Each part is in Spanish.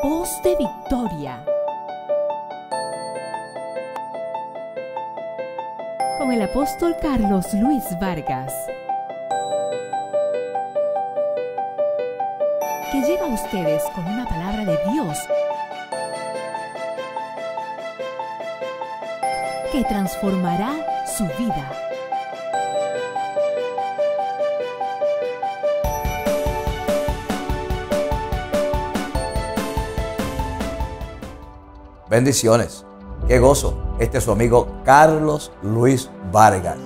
Voz de Victoria, con el apóstol Carlos Luis Vargas, que llega a ustedes con una palabra de Dios que transformará su vida. Bendiciones, qué gozo. Este es su amigo Carlos Luis Vargas,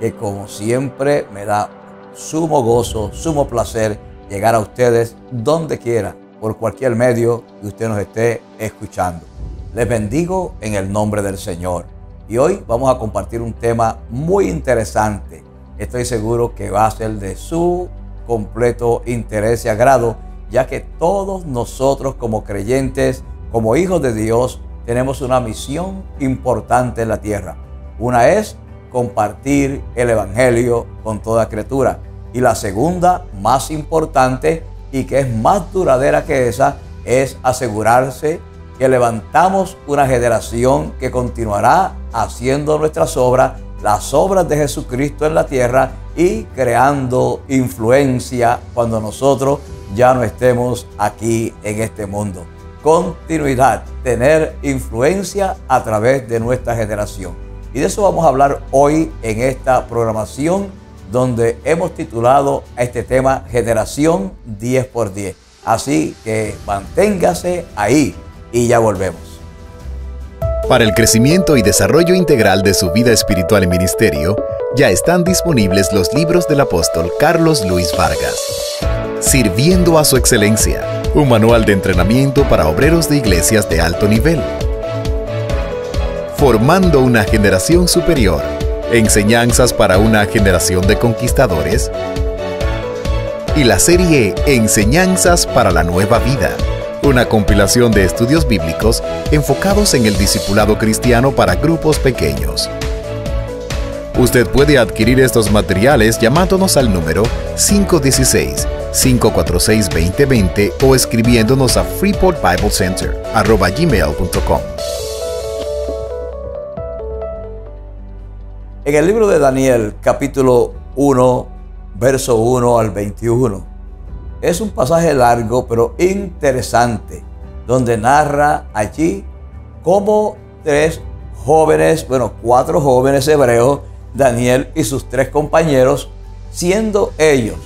que como siempre me da sumo gozo, sumo placer llegar a ustedes donde quiera, por cualquier medio que usted nos esté escuchando. Les bendigo en el nombre del Señor. Y hoy vamos a compartir un tema muy interesante. Estoy seguro que va a ser de su completo interés y agrado, ya que todos nosotros como creyentes, como hijos de Dios, tenemos una misión importante en la tierra. Una es compartir el evangelio con toda criatura. Y la segunda, más importante y que es más duradera que esa, es asegurarse que levantamos una generación que continuará haciendo nuestras obras, las obras de Jesucristo en la tierra y creando influencia cuando nosotros ya no estemos aquí en este mundo. Continuidad, tener influencia a través de nuestra generación. Y de eso vamos a hablar hoy en esta programación, donde hemos titulado a este tema Generación 10x10. Así que manténgase ahí y ya volvemos. Para el crecimiento y desarrollo integral de su vida espiritual y ministerio, ya están disponibles los libros del apóstol Carlos Luis Vargas. Sirviendo a su excelencia, un manual de entrenamiento para obreros de iglesias de alto nivel. Formando una generación superior, enseñanzas para una generación de conquistadores. Y la serie Enseñanzas para la Nueva Vida, una compilación de estudios bíblicos enfocados en el discipulado cristiano para grupos pequeños. Usted puede adquirir estos materiales llamándonos al número 516-546-2020 o escribiéndonos a freeportbiblecenter@gmail.com. En el libro de Daniel, capítulo 1, verso 1 al 21, es un pasaje largo pero interesante, donde narra allí cómo cuatro jóvenes hebreos, Daniel y sus tres compañeros, siendo ellos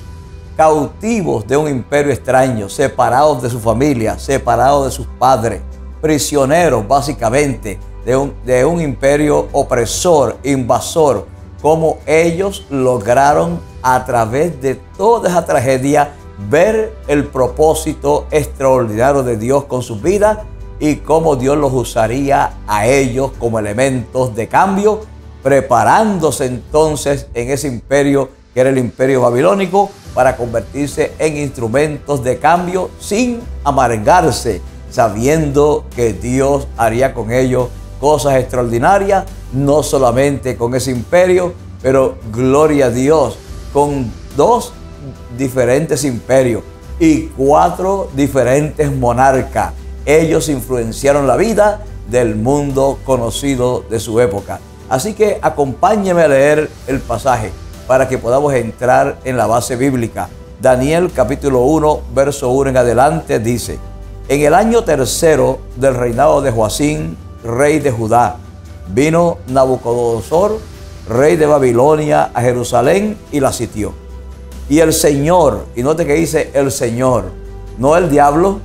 cautivos de un imperio extraño, separados de su familia, separados de sus padres, prisioneros básicamente de un imperio opresor, invasor, como ellos lograron a través de toda esa tragedia ver el propósito extraordinario de Dios con sus vidas y cómo Dios los usaría a ellos como elementos de cambio, preparándose entonces en ese imperio que era el imperio babilónico para convertirse en instrumentos de cambio sin amarengarse, sabiendo que Dios haría con ellos cosas extraordinarias, no solamente con ese imperio, pero gloria a Dios, con dos diferentes imperios y cuatro diferentes monarcas. Ellos influenciaron la vida del mundo conocido de su época. Así que acompáñeme a leer el pasaje para que podamos entrar en la base bíblica. Daniel capítulo 1, verso 1 en adelante dice: en el año tercero del reinado de Joacim, rey de Judá, vino Nabucodonosor, rey de Babilonia, a Jerusalén y la sitió. Y el Señor, y note que dice el Señor, no el diablo,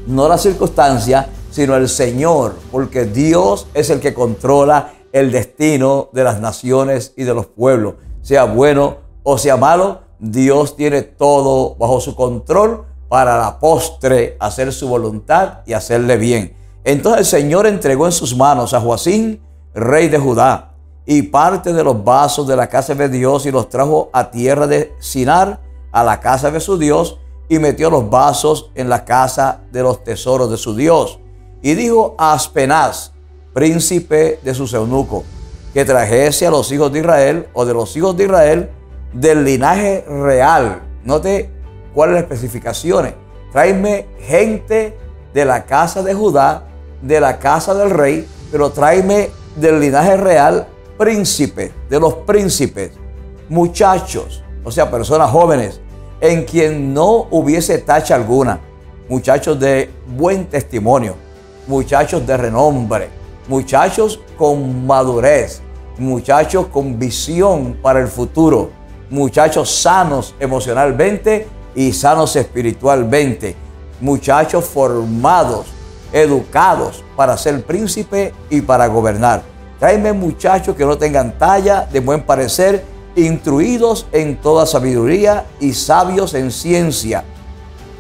no la circunstancia, sino el Señor, porque Dios es el que controla el destino de las naciones y de los pueblos. Sea bueno o sea malo, Dios tiene todo bajo su control para la postre hacer su voluntad y hacerle bien. Entonces el Señor entregó en sus manos a Joacim, rey de Judá, y parte de los vasos de la casa de Dios, y los trajo a tierra de Sinar, a la casa de su Dios, y metió los vasos en la casa de los tesoros de su Dios. Y dijo a Aspenaz, príncipe de sus eunucos, que trajese a los hijos de Israel, o de los hijos de Israel, del linaje real. Note cuáles las especificaciones. Tráeme gente de la casa de Judá, de la casa del rey, pero tráeme del linaje real príncipe, de los príncipes, muchachos, o sea, personas jóvenes, en quien no hubiese tacha alguna, muchachos de buen testimonio, muchachos de renombre, muchachos con madurez, muchachos con visión para el futuro, muchachos sanos emocionalmente y sanos espiritualmente, muchachos formados, educados para ser príncipe y para gobernar. Tráeme muchachos que no tengan talla, de buen parecer, instruidos en toda sabiduría y sabios en ciencia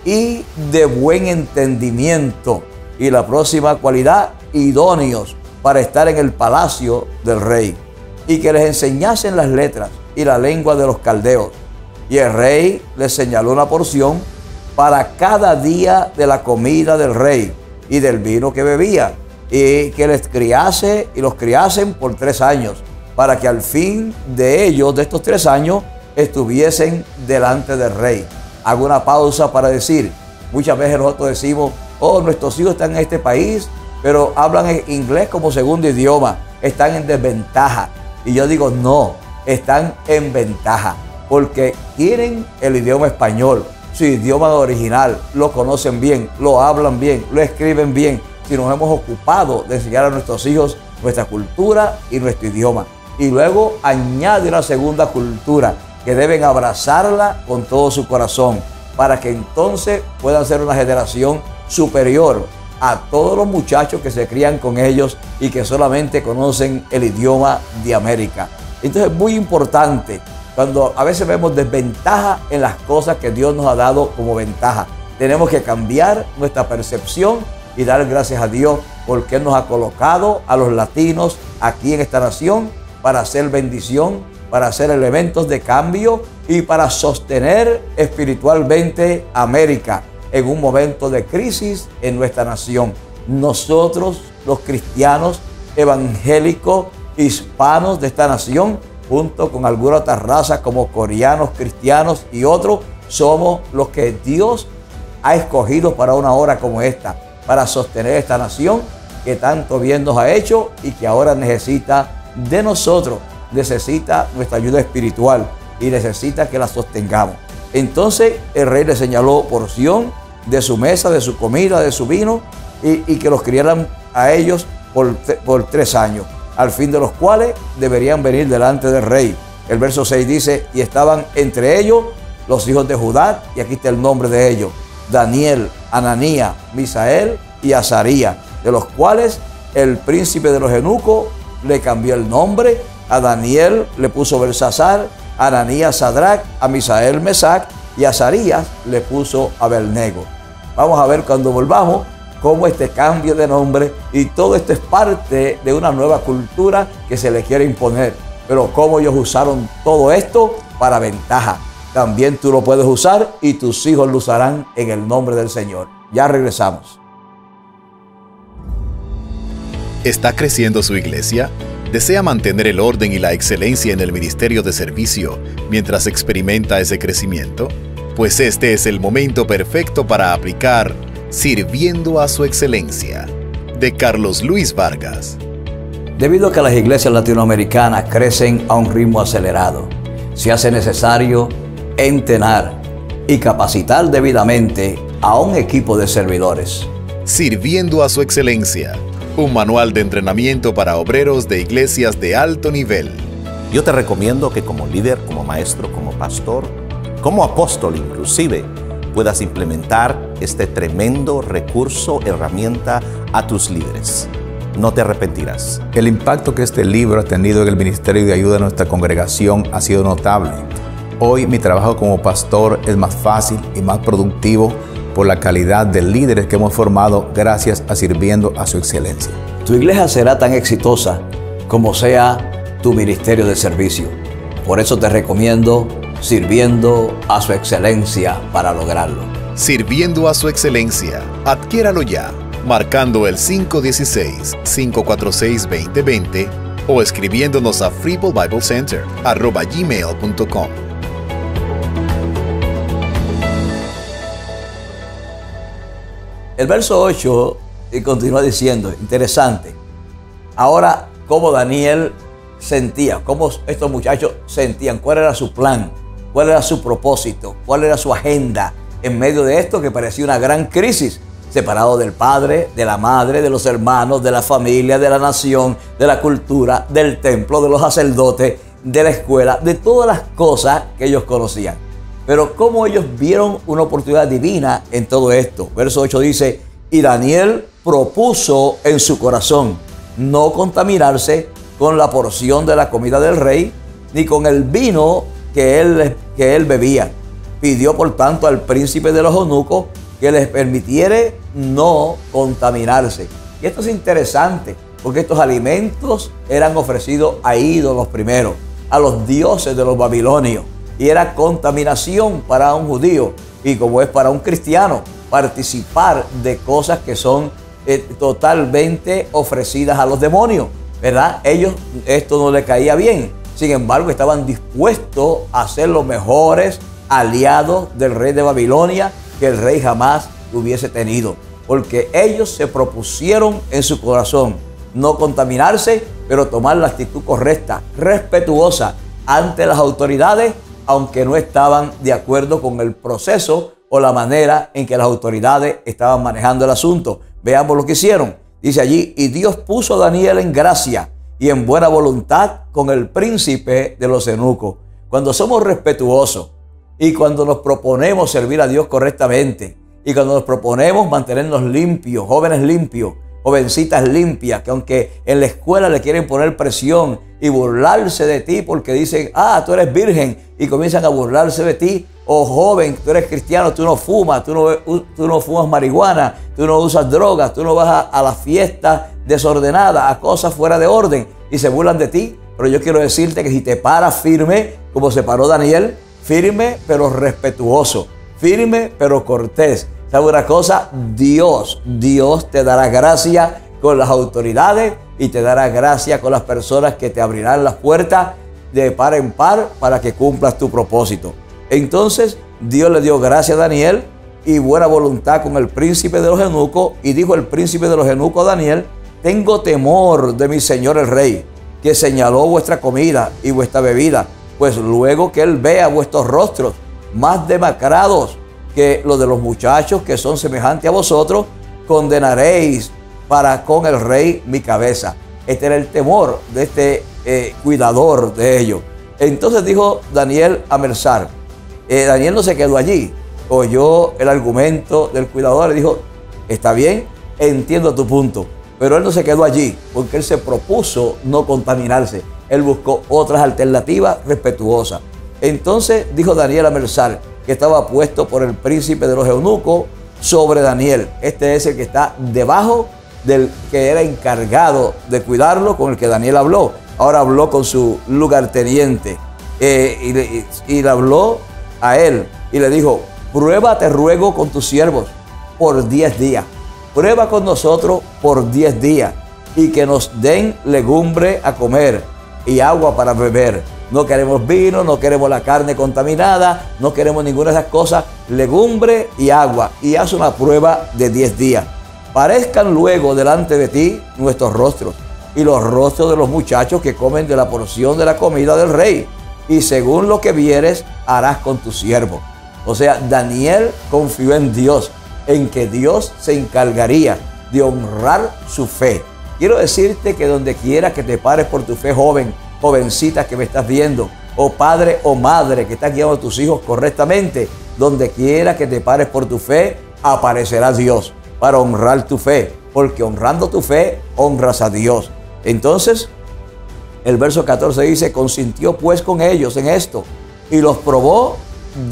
y de buen entendimiento. Y la próxima cualidad, idóneos para estar en el palacio del rey, y que les enseñasen las letras y la lengua de los caldeos. Y el rey les señaló una porción para cada día de la comida del rey y del vino que bebía, y que les criase y los criasen por 3 años, para que al fin de ellos, de estos 3 años, estuviesen delante del rey. Hago una pausa para decir, muchas veces nosotros decimos, oh, nuestros hijos están en este país, pero hablan inglés como segundo idioma, están en desventaja. Y yo digo, no, están en ventaja, porque tienen el idioma español, su idioma original, lo conocen bien, lo hablan bien, lo escriben bien, si nos hemos ocupado de enseñar a nuestros hijos nuestra cultura y nuestro idioma. Y luego añade una segunda cultura, que deben abrazarla con todo su corazón, para que entonces puedan ser una generación superior a todos los muchachos que se crían con ellos y que solamente conocen el idioma de América. Entonces es muy importante cuando a veces vemos desventaja en las cosas que Dios nos ha dado como ventaja. Tenemos que cambiar nuestra percepción y dar gracias a Dios porque Él nos ha colocado a los latinos aquí en esta nación para hacer bendición, para hacer elementos de cambio y para sostener espiritualmente a América en un momento de crisis en nuestra nación. Nosotros, los cristianos evangélicos hispanos de esta nación, junto con algunas otras razas como coreanos, cristianos y otros, somos los que Dios ha escogido para una hora como esta, para sostener esta nación que tanto bien nos ha hecho y que ahora necesita de nosotros, necesita nuestra ayuda espiritual y necesita que la sostengamos. Entonces el rey le señaló porción de su mesa, de su comida, de su vino y que los criaran a ellos por 3 años, al fin de los cuales deberían venir delante del rey. El verso 6 dice, y estaban entre ellos los hijos de Judá, y aquí está el nombre de ellos, Daniel, Ananías, Misael y Azarías, de los cuales el príncipe de los eunucos le cambió el nombre. A Daniel le puso Belsasar, a Ananías Sadrach, a Misael Mesac y a Azarías le puso Abednego. Vamos a ver cuando volvamos cómo este cambio de nombre y todo esto es parte de una nueva cultura que se le quiere imponer, pero cómo ellos usaron todo esto para ventaja. También tú lo puedes usar y tus hijos lo usarán en el nombre del Señor. Ya regresamos. ¿Está creciendo su iglesia? ¿Desea mantener el orden y la excelencia en el ministerio de servicio mientras experimenta ese crecimiento? Pues este es el momento perfecto para aplicar Sirviendo a su Excelencia, de Carlos Luis Vargas. Debido a que las iglesias latinoamericanas crecen a un ritmo acelerado, se hace necesario entrenar y capacitar debidamente a un equipo de servidores. Sirviendo a su Excelencia, un manual de entrenamiento para obreros de iglesias de alto nivel. Yo te recomiendo que como líder, como maestro, como pastor, como apóstol inclusive, puedas implementar este tremendo recurso, herramienta a tus líderes. No te arrepentirás. El impacto que este libro ha tenido en el ministerio de ayuda a nuestra congregación ha sido notable. Hoy mi trabajo como pastor es más fácil y más productivo por la calidad de líderes que hemos formado gracias a Sirviendo a su Excelencia. Tu iglesia será tan exitosa como sea tu ministerio de servicio. Por eso te recomiendo Sirviendo a su Excelencia para lograrlo. Sirviendo a su Excelencia. Adquiéralo ya, marcando el 516-546-2020 o escribiéndonos a freebullbiblecenter@gmail.com. El verso 8 continúa diciendo, interesante. Ahora, cómo Daniel sentía, cómo estos muchachos sentían, cuál era su plan, cuál era su propósito, cuál era su agenda en medio de esto que parecía una gran crisis, separado del padre, de la madre, de los hermanos, de la familia, de la nación, de la cultura, del templo, de los sacerdotes, de la escuela, de todas las cosas que ellos conocían. Pero cómo ellos vieron una oportunidad divina en todo esto. Verso 8 dice, y Daniel propuso en su corazón no contaminarse con la porción de la comida del rey, ni con el vino que él bebía. Pidió por tanto al príncipe de los eunucos que les permitiere no contaminarse. Y esto es interesante, porque estos alimentos eran ofrecidos a ídolos primero, a los dioses de los babilonios, y era contaminación para un judío, y como es para un cristiano, participar de cosas que son totalmente ofrecidas a los demonios, ¿verdad? Ellos, esto no les caía bien. Sin embargo, estaban dispuestos a ser los mejores aliados del rey de Babilonia que el rey jamás hubiese tenido, porque ellos se propusieron en su corazón no contaminarse, pero tomar la actitud correcta, respetuosa ante las autoridades, aunque no estaban de acuerdo con el proceso o la manera en que las autoridades estaban manejando el asunto. Veamos lo que hicieron. Dice allí, y Dios puso a Daniel en gracia y en buena voluntad con el príncipe de los eunucos. Cuando somos respetuosos y cuando nos proponemos servir a Dios correctamente y cuando nos proponemos mantenernos limpios, jóvenes limpios, jovencitas limpias, que aunque en la escuela le quieren poner presión y burlarse de ti porque dicen, tú eres virgen, y comienzan a burlarse de ti, o joven, tú eres cristiano, tú no fumas, tú no fumas marihuana, tú no usas drogas, tú no vas a las fiestas desordenadas, a cosas fuera de orden, y se burlan de ti. Pero yo quiero decirte que si te paras firme, como se paró Daniel, firme pero respetuoso, firme pero cortés, ¿sabe una cosa? Dios te dará gracia con las autoridades y te dará gracia con las personas que te abrirán las puertas de par en par para que cumplas tu propósito. Entonces Dios le dio gracia a Daniel y buena voluntad con el príncipe de los eunucos, y dijo el príncipe de los eunucos a Daniel, tengo temor de mi señor el rey, que señaló vuestra comida y vuestra bebida, pues luego que él vea vuestros rostros más demacrados que los de los muchachos que son semejantes a vosotros, condenaréis para con el rey mi cabeza. Este era el temor de este cuidador de ellos. Entonces dijo Daniel a Mersar, Daniel no se quedó allí, oyó el argumento del cuidador y dijo, está bien, entiendo tu punto, pero él no se quedó allí porque él se propuso no contaminarse. Él buscó otras alternativas respetuosas. Entonces dijo Daniel a Mersar, que estaba puesto por el príncipe de los eunucos sobre Daniel. Este es el que está debajo del que era encargado de cuidarlo, con el que Daniel habló. Ahora habló con su lugarteniente y le habló a él y le dijo, prueba te ruego con tus siervos por 10 días. Prueba con nosotros por 10 días y que nos den legumbre a comer y agua para beber. No queremos vino, no queremos la carne contaminada, no queremos ninguna de esas cosas. Legumbre y agua. Y haz una prueba de 10 días. Parezcan luego delante de ti nuestros rostros y los rostros de los muchachos que comen de la porción de la comida del rey. Y según lo que vieres, harás con tu siervo. O sea, Daniel confió en Dios, en que Dios se encargaría de honrar su fe. Quiero decirte que donde quiera que te pares por tu fe, joven, jovencita que me estás viendo, o padre o madre que estás guiando a tus hijos correctamente, donde quiera que te pares por tu fe, aparecerá Dios para honrar tu fe, porque honrando tu fe, honras a Dios. Entonces, el verso 14 dice, consintió pues con ellos en esto, y los probó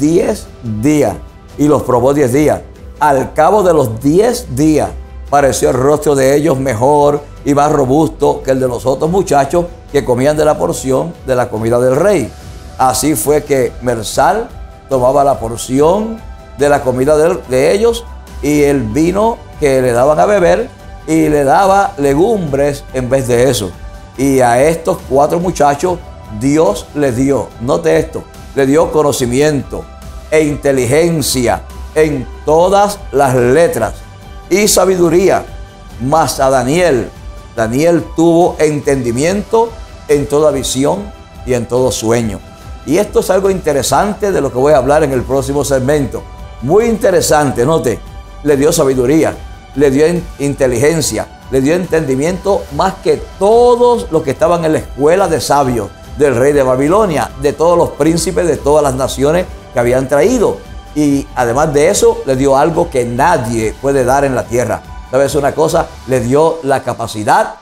10 días, y los probó 10 días. Al cabo de los 10 días, pareció el rostro de ellos mejor y más robusto que el de los otros muchachos que comían de la porción de la comida del rey. Así fue que Mersar tomaba la porción de la comida de ellos y el vino que le daban a beber, y le daba legumbres en vez de eso. Y a estos 4 muchachos Dios les dio, note esto, le dio conocimiento e inteligencia en todas las letras y sabiduría. Mas a Daniel tuvo entendimiento en toda visión y en todo sueño. Y esto es algo interesante de lo que voy a hablar en el próximo segmento. Muy interesante, note, le dio sabiduría, le dio inteligencia, le dio entendimiento más que todos los que estaban en la escuela de sabios del rey de Babilonia, de todos los príncipes de todas las naciones que habían traído. Y además de eso, le dio algo que nadie puede dar en la tierra. ¿Sabes una cosa? Le dio la capacidad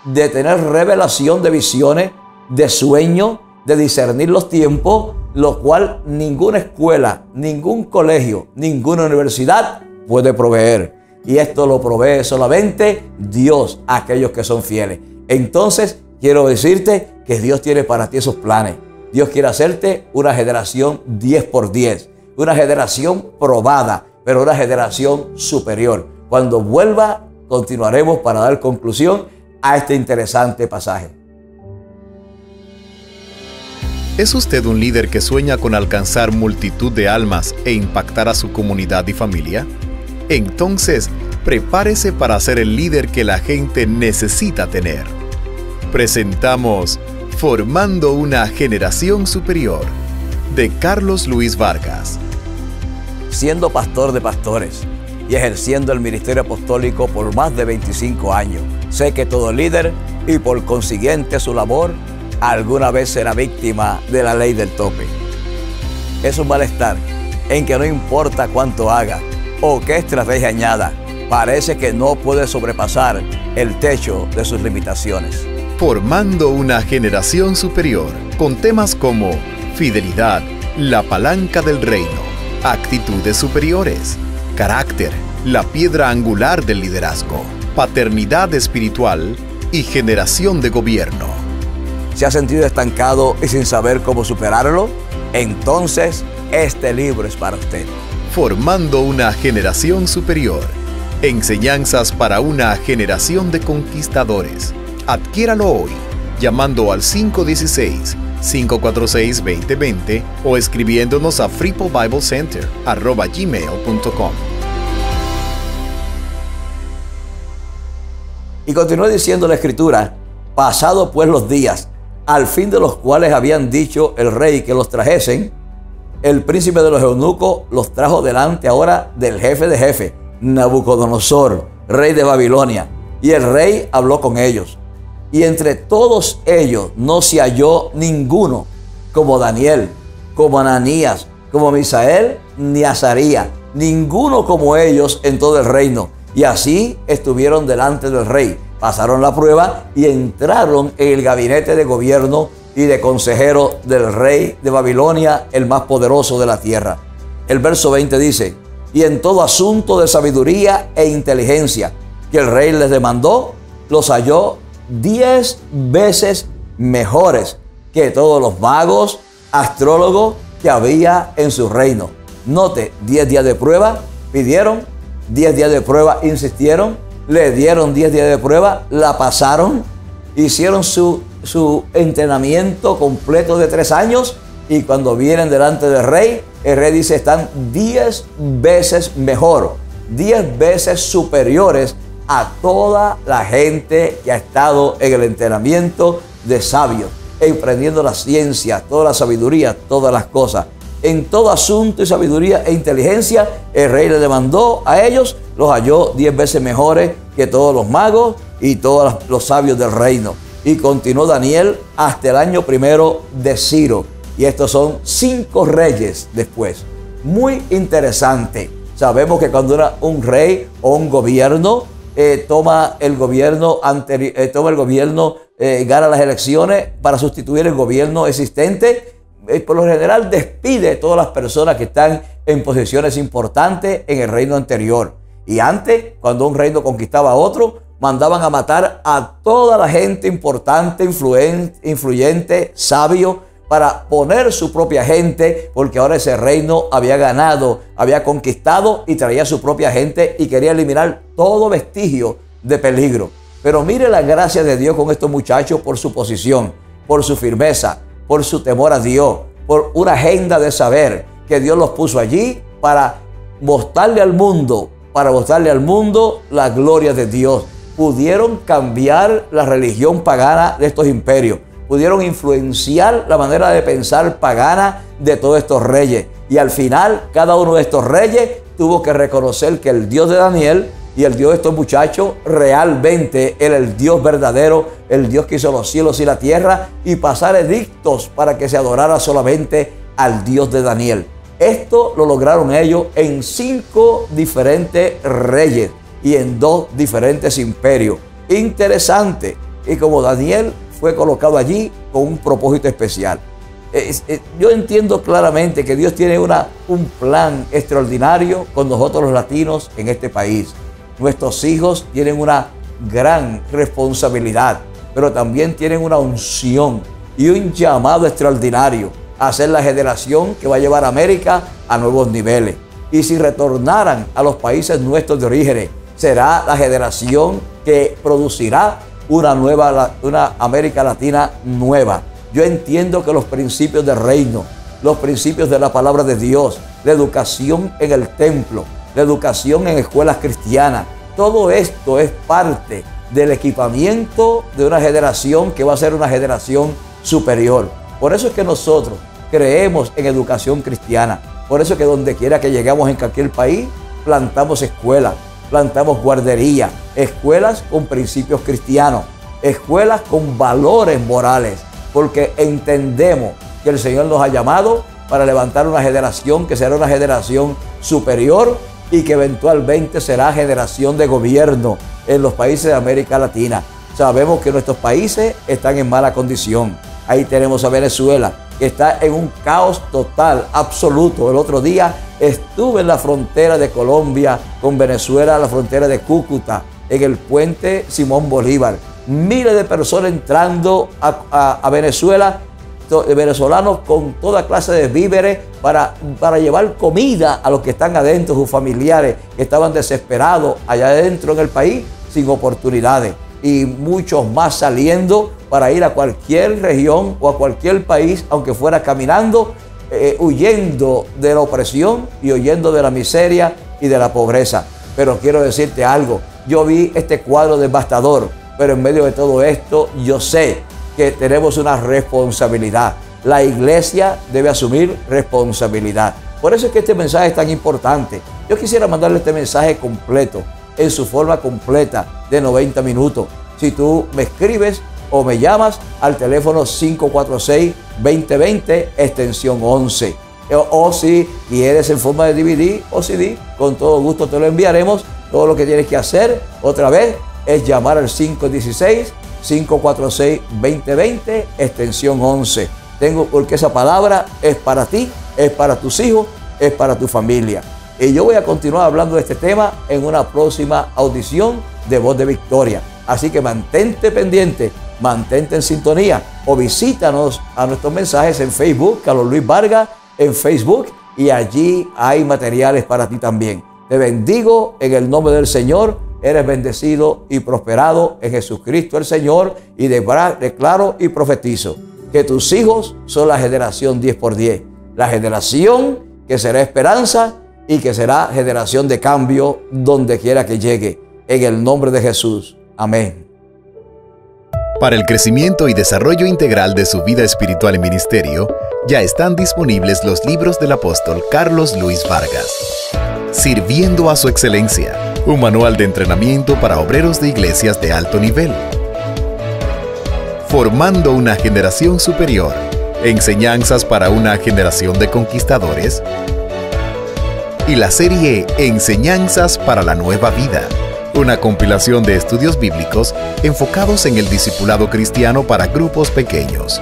de tener revelación de visiones, de sueños, de discernir los tiempos, lo cual ninguna escuela, ningún colegio, ninguna universidad puede proveer. Y esto lo provee solamente Dios a aquellos que son fieles. Entonces, quiero decirte que Dios tiene para ti esos planes. Dios quiere hacerte una generación 10 por 10, una generación probada, pero una generación superior. Cuando vuelva, continuaremos para dar conclusión a este interesante pasaje. ¿Es usted un líder que sueña con alcanzar multitud de almas e impactar a su comunidad y familia? Entonces, prepárese para ser el líder que la gente necesita tener. Presentamos Formando una generación superior, de Carlos Luis Vargas. Siendo pastor de pastores y ejerciendo el ministerio apostólico por más de 25 años, sé que todo líder y por consiguiente su labor alguna vez será víctima de la ley del tope. Es un malestar en que no importa cuánto haga o qué estrategia añada, parece que no puede sobrepasar el techo de sus limitaciones. Formando una generación superior, con temas como fidelidad, la palanca del reino, actitudes superiores, carácter, la piedra angular del liderazgo, paternidad espiritual y generación de gobierno. ¿Se ha sentido estancado y sin saber cómo superarlo? Entonces, este libro es para usted. Formando una generación superior. Enseñanzas para una generación de conquistadores. Adquiéralo hoy, llamando al 516-546-2020 o escribiéndonos a fripobiblecenter@gmail.com. Y continúa diciendo la Escritura: pasado pues los días, al fin de los cuales habían dicho el rey que los trajesen, el príncipe de los eunucos los trajo delante ahora del jefe de jefes, Nabucodonosor, rey de Babilonia. Y el rey habló con ellos. Y entre todos ellos no se halló ninguno como Daniel, como Ananías, como Misael, ni Azarías, ninguno como ellos en todo el reino. Y así estuvieron delante del rey, pasaron la prueba y entraron en el gabinete de gobierno y de consejero del rey de Babilonia, el más poderoso de la tierra. El verso 20 dice: y en todo asunto de sabiduría e inteligencia que el rey les demandó, los halló 10 veces mejores que todos los magos, astrólogos que había en su reino. Note, 10 días de prueba pidieron, 10 días de prueba insistieron, le dieron 10 días de prueba, la pasaron, hicieron su entrenamiento completo de 3 años y cuando vienen delante del rey, el rey dice: están 10 veces mejor, 10 veces superiores a toda la gente que ha estado en el entrenamiento de sabios, emprendiendo la ciencia, toda la sabiduría, todas las cosas. En todo asunto y sabiduría e inteligencia, el rey le demandó a ellos, los halló 10 veces mejores que todos los magos y todos los sabios del reino. Y continuó Daniel hasta el año primero de Ciro. Y estos son 5 reyes después. Muy interesante. Sabemos que cuando un rey o un gobierno toma el gobierno, gana las elecciones para sustituir el gobierno existente, por lo general despide a todas las personas que están en posiciones importantes en el reino anterior. Y antes, cuando un reino conquistaba a otro, mandaban a matar a toda la gente importante, influyente, sabio, para poner su propia gente, porque ahora ese reino había ganado, había conquistado y traía su propia gente y quería eliminar todo vestigio de peligro. Pero mire la gracia de Dios con estos muchachos por su posición, por su firmeza, por su temor a Dios, por una agenda de saber que Dios los puso allí para mostrarle al mundo, para mostrarle al mundo la gloria de Dios. Pudieron cambiar la religión pagana de estos imperios. Pudieron influenciar la manera de pensar pagana de todos estos reyes. Y al final, cada uno de estos reyes tuvo que reconocer que el Dios de Daniel y el Dios de estos muchachos realmente era el Dios verdadero, el Dios que hizo los cielos y la tierra, y pasar edictos para que se adorara solamente al Dios de Daniel. Esto lo lograron ellos en 5 diferentes reyes y en 2 diferentes imperios. Interesante. Y como Daniel fue colocado allí con un propósito especial. Yo entiendo claramente que Dios tiene un plan extraordinario con nosotros los latinos en este país. Nuestros hijos tienen una gran responsabilidad, pero también tienen una unción y un llamado extraordinario a ser la generación que va a llevar a América a nuevos niveles. Y si retornaran a los países nuestros de origen, será la generación que producirá una América Latina nueva. Yo entiendo que los principios del reino, los principios de la palabra de Dios, la educación en el templo, la educación en escuelas cristianas, todo esto es parte del equipamiento de una generación que va a ser una generación superior. Por eso es que nosotros creemos en educación cristiana. Por eso es que donde quiera que llegamos en cualquier país, plantamos escuelas, plantamos guarderías, escuelas con principios cristianos, escuelas con valores morales, porque entendemos que el Señor nos ha llamado para levantar una generación que será una generación superior y que eventualmente será generación de gobierno en los países de América Latina. Sabemos que nuestros países están en mala condición. Ahí tenemos a Venezuela, que está en un caos total, absoluto. El otro día estuve en la frontera de Colombia con Venezuela, la frontera de Cúcuta, en el puente Simón Bolívar. Miles de personas entrando a Venezuela, venezolanos con toda clase de víveres para llevar comida a los que están adentro, sus familiares que estaban desesperados allá adentro en el país sin oportunidades, y muchos más saliendo para ir a cualquier región o a cualquier país, aunque fuera caminando, huyendo de la opresión y huyendo de la miseria y de la pobreza. Pero quiero decirte algo, yo vi este cuadro devastador, pero en medio de todo esto yo sé que tenemos una responsabilidad. La iglesia debe asumir responsabilidad. Por eso es que este mensaje es tan importante. Yo quisiera mandarle este mensaje completo, en su forma completa, de 90 minutos. Si tú me escribes o me llamas al teléfono 546-2020, extensión 11. O si quieres en forma de DVD o CD, con todo gusto te lo enviaremos. Todo lo que tienes que hacer, otra vez, es llamar al 516-546-2020, extensión 11. Porque esa palabra es para ti, es para tus hijos, es para tu familia. Y yo voy a continuar hablando de este tema en una próxima audición de Voz de Victoria. Así que mantente pendiente, mantente en sintonía o visítanos a nuestros mensajes en Facebook, Carlos Luis Vargas, en Facebook, y allí hay materiales para ti también. Te bendigo en el nombre del Señor. Eres bendecido y prosperado en Jesucristo el Señor, y declaro y profetizo que tus hijos son la generación 10x10, la generación que será esperanza y que será generación de cambio donde quiera que llegue, en el nombre de Jesús. Amén. Para el crecimiento y desarrollo integral de su vida espiritual y ministerio, ya están disponibles los libros del apóstol Carlos Luis Vargas. Sirviendo a su excelencia, un manual de entrenamiento para obreros de iglesias de alto nivel. Formando una generación superior, enseñanzas para una generación de conquistadores. Y la serie Enseñanzas para la Nueva Vida, una compilación de estudios bíblicos enfocados en el discipulado cristiano para grupos pequeños.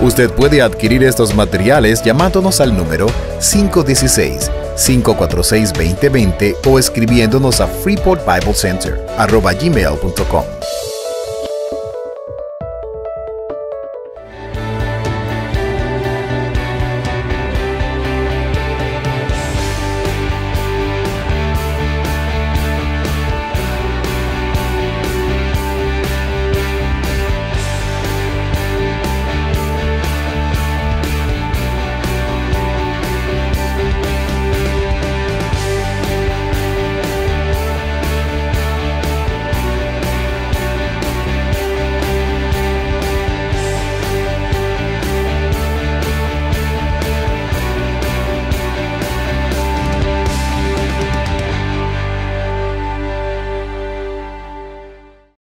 Usted puede adquirir estos materiales llamándonos al número 516-546-2020 o escribiéndonos a freeportbiblecenter@gmail.com.